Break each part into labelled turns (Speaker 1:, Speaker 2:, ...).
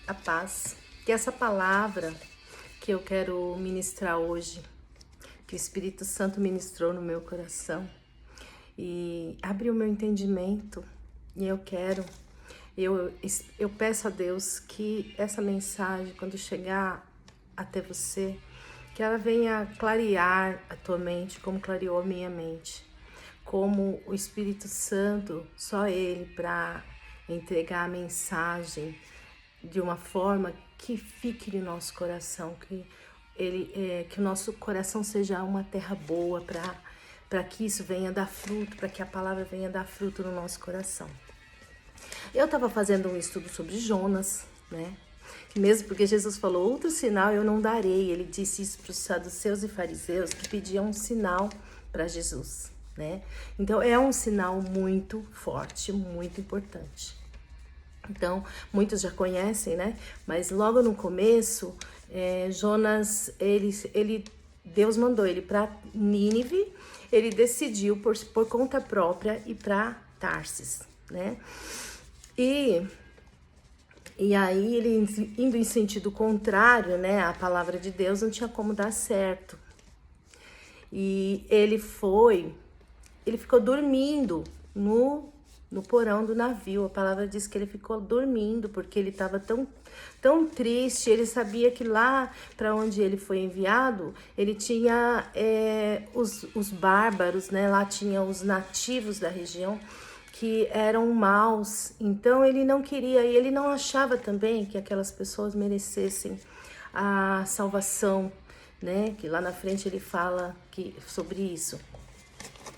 Speaker 1: a paz. Que essa palavra que eu quero ministrar hoje, que o Espírito Santo ministrou no meu coração e abriu o meu entendimento, e eu peço a Deus que essa mensagem, quando chegar até você, que ela venha clarear a tua mente, como clareou a minha mente, como o Espírito Santo, só Ele, para entregar a mensagem de uma forma que fique no nosso coração, que o nosso coração seja uma terra boa para que isso venha dar fruto, para que a palavra venha dar fruto no nosso coração. Eu estava fazendo um estudo sobre Jonas, né? Mesmo porque Jesus falou, outro sinal eu não darei. Ele disse isso para os saduceus e fariseus que pediam um sinal para Jesus, né? Então é um sinal muito forte, muito importante. Então, muitos já conhecem, né? Mas logo no começo, Jonas, Deus mandou ele para Nínive. Ele decidiu por conta própria ir para Tarsis, né? E aí ele indo em sentido contrário, né? A palavra de Deus não tinha como dar certo. E ele ficou dormindo no porão do navio. A palavra diz que ele ficou dormindo porque ele estava tão triste. Ele sabia que lá para onde ele foi enviado, ele tinha os bárbaros, né? Lá tinha os nativos da região que eram maus. Então ele não queria, e ele não achava também que aquelas pessoas merecessem a salvação, né? Que lá na frente ele fala sobre isso.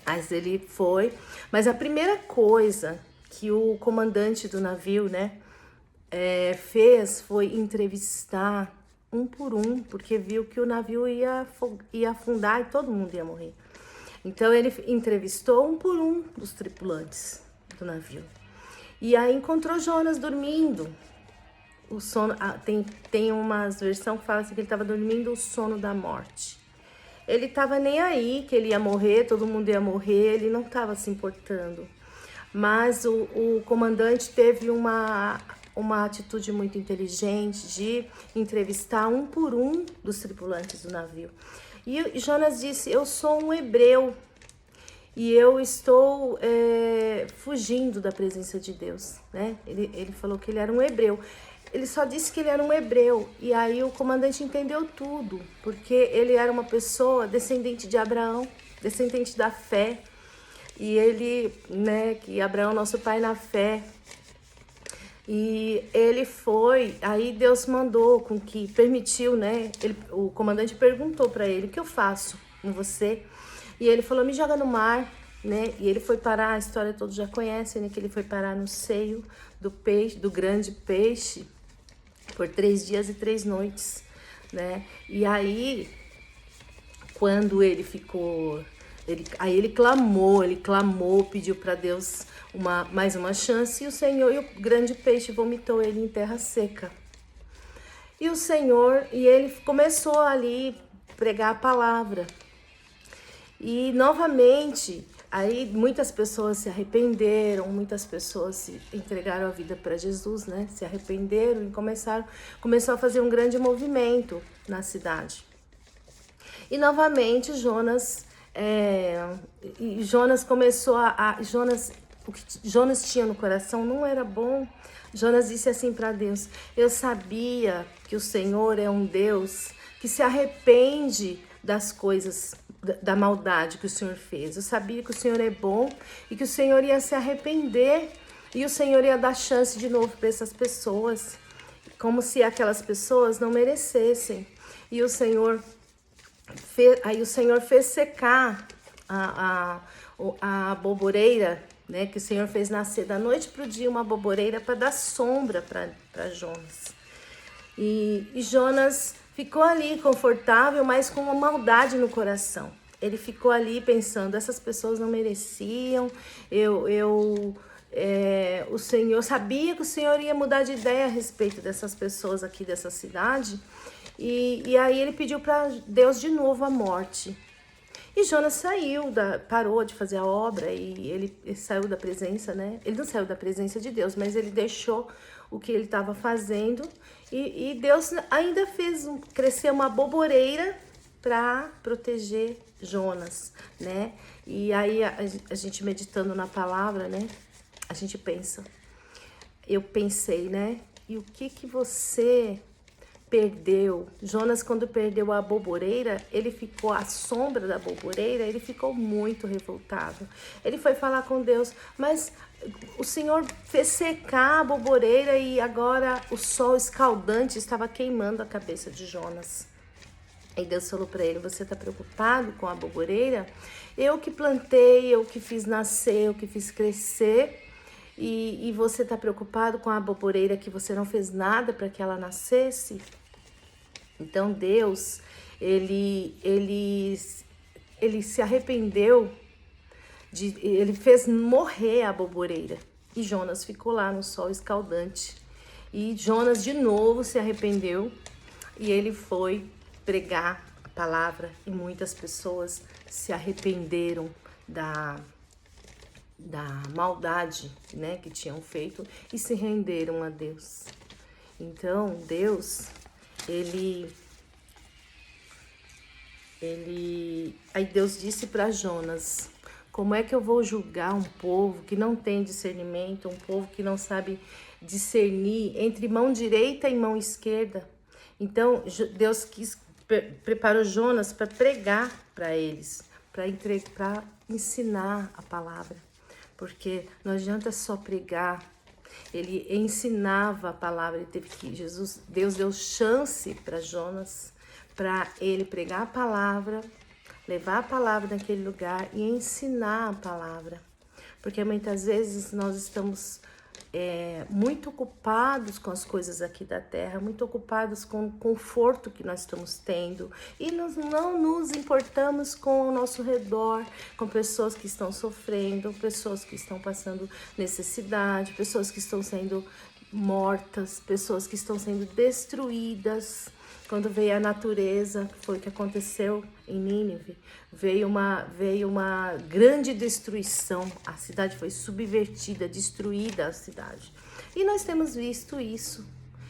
Speaker 1: Mas ele foi. Mas a primeira coisa que o comandante do navio, né, fez foi entrevistar um por um, porque viu que o navio ia afundar e todo mundo ia morrer. Então ele entrevistou um por um dos tripulantes do navio. E aí encontrou Jonas dormindo. O sono, tem umas versões que falam assim que ele estava dormindo o sono da morte. Ele estava nem aí que ele ia morrer, todo mundo ia morrer, ele não estava se importando. Mas o comandante teve uma atitude muito inteligente de entrevistar um por um dos tripulantes do navio. E Jonas disse, eu sou um hebreu e eu estou fugindo da presença de Deus, né? Ele falou que ele era um hebreu. Ele só disse que ele era um hebreu. E aí o comandante entendeu tudo, porque ele era uma pessoa descendente de Abraão, descendente da fé. E ele, né, que Abraão, nosso pai na fé. E ele foi, aí Deus mandou com que, permitiu, né? O comandante perguntou para ele, o que eu faço com você? E ele falou, me joga no mar, né? E ele foi parar, a história todos já conhecem, né? Que ele foi parar no seio do peixe, do grande peixe, por 3 dias e 3 noites, né? E aí, quando ele ficou... Aí ele clamou, pediu para Deus mais uma chance, e o Senhor, e o grande peixe vomitou ele em terra seca. E o Senhor, e ele começou ali pregar a palavra. E novamente, aí muitas pessoas se arrependeram, muitas pessoas se entregaram a vida para Jesus, né? Se arrependeram e começou a fazer um grande movimento na cidade. E novamente Jonas começou o que Jonas tinha no coração não era bom. Jonas disse assim para Deus, eu sabia que o Senhor é um Deus que se arrepende das coisas, da maldade que o Senhor fez. Eu sabia que o Senhor é bom e que o Senhor ia se arrepender e o Senhor ia dar chance de novo para essas pessoas, como se aquelas pessoas não merecessem. E o Senhor fez secar a boboreira, né? Que o Senhor fez nascer da noite para o dia uma boboreira para dar sombra para Jonas. E Jonas ficou ali confortável, mas com uma maldade no coração. Ele ficou ali pensando, essas pessoas não mereciam, o Senhor, sabia que o Senhor ia mudar de ideia a respeito dessas pessoas aqui dessa cidade, e aí ele pediu para Deus de novo a morte. E Jonas parou de fazer a obra e ele saiu da presença, né? Ele não saiu da presença de Deus, mas ele deixou o que ele estava fazendo. E Deus ainda fez crescer uma boboreira para proteger Jonas, né? E aí a gente meditando na palavra, né? A gente pensa, eu pensei, né? E o que você perdeu? Jonas, quando perdeu a boboreira, ele ficou à sombra da boboreira, ele ficou muito revoltado. Ele foi falar com Deus, mas o Senhor fez secar a boboreira e agora o sol escaldante estava queimando a cabeça de Jonas. E Deus falou para ele, você está preocupado com a boboreira? Eu que plantei, eu que fiz nascer, eu que fiz crescer, e você está preocupado com a boboreira que você não fez nada para que ela nascesse? Então Deus, ele se arrependeu, ele fez morrer a boboreira. E Jonas ficou lá no sol escaldante. E Jonas de novo se arrependeu e ele foi pregar a palavra. E muitas pessoas se arrependeram da maldade, né, que tinham feito e se renderam a Deus. Então Deus, aí Deus disse para Jonas, como é que eu vou julgar um povo que não tem discernimento, um povo que não sabe discernir entre mão direita e mão esquerda? Então Deus preparou Jonas para pregar para eles, para ensinar a palavra, porque não adianta só pregar. Ele ensinava a palavra, Deus deu chance para Jonas, para ele pregar a palavra, levar a palavra naquele lugar e ensinar a palavra. Porque muitas vezes nós estamos muito ocupados com as coisas aqui da terra, muito ocupados com o conforto que nós estamos tendo e não nos importamos com o nosso redor, com pessoas que estão sofrendo, pessoas que estão passando necessidade, pessoas que estão sendo mortas, pessoas que estão sendo destruídas. Quando veio a natureza, foi o que aconteceu em Nínive, veio uma grande destruição, a cidade foi subvertida, destruída a cidade. E nós temos visto isso.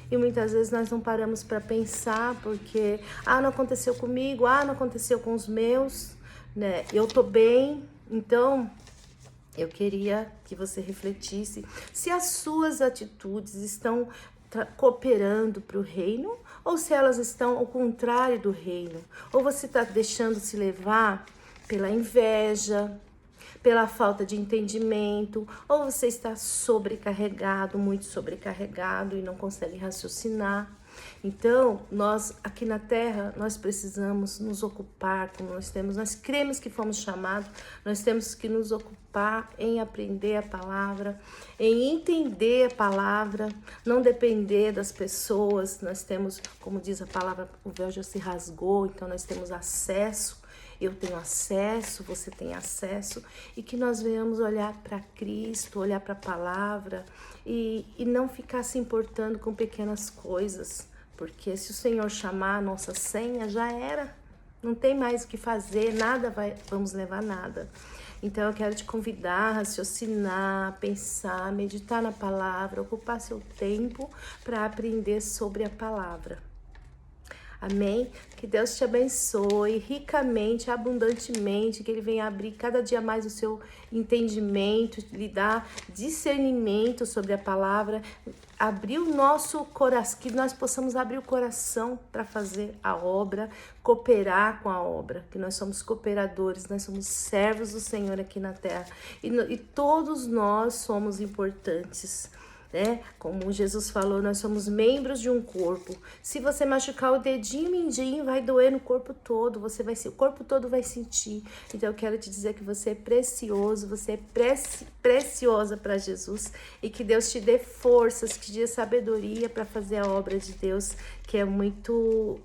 Speaker 1: E muitas vezes nós não paramos para pensar, porque, não aconteceu comigo, não aconteceu com os meus, né? Eu tô bem, então eu queria que você refletisse se as suas atitudes estão cooperando para o reino ou se elas estão ao contrário do reino. Ou você está deixando se levar pela inveja, pela falta de entendimento, ou você está sobrecarregado, muito sobrecarregado e não consegue raciocinar. Então, nós aqui na Terra, nós precisamos nos ocupar, como nós cremos que fomos chamados, nós temos que nos ocupar em aprender a palavra, em entender a palavra, não depender das pessoas. Nós temos, como diz a palavra, o véu já se rasgou, então nós temos acesso. Eu tenho acesso, você tem acesso, e que nós venhamos olhar para Cristo, olhar para a palavra e não ficar se importando com pequenas coisas, porque se o Senhor chamar a nossa senha, já era, não tem mais o que fazer, vamos levar nada. Então eu quero te convidar a raciocinar, pensar, meditar na palavra, ocupar seu tempo para aprender sobre a palavra. Amém? Que Deus te abençoe ricamente, abundantemente, que Ele venha abrir cada dia mais o seu entendimento, lhe dar discernimento sobre a palavra, abrir o nosso coração, que nós possamos abrir o coração para fazer a obra, cooperar com a obra, que nós somos cooperadores, nós somos servos do Senhor aqui na terra e todos nós somos importantes. Como Jesus falou, nós somos membros de um corpo. Se você machucar o dedinho, mindinho, vai doer no corpo todo, o corpo todo vai sentir. Então eu quero te dizer que você é precioso, você é preciosa para Jesus e que Deus te dê forças, que te dê sabedoria para fazer a obra de Deus, que é muito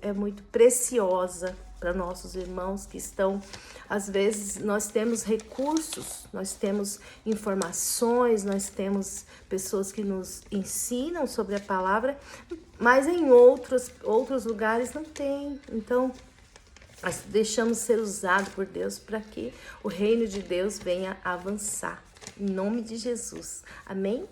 Speaker 1: preciosa para nossos irmãos que estão, às vezes nós temos recursos, nós temos informações, nós temos pessoas que nos ensinam sobre a palavra, mas em outros lugares não tem. Então, nós deixamos ser usado por Deus para que o reino de Deus venha avançar. Em nome de Jesus. Amém?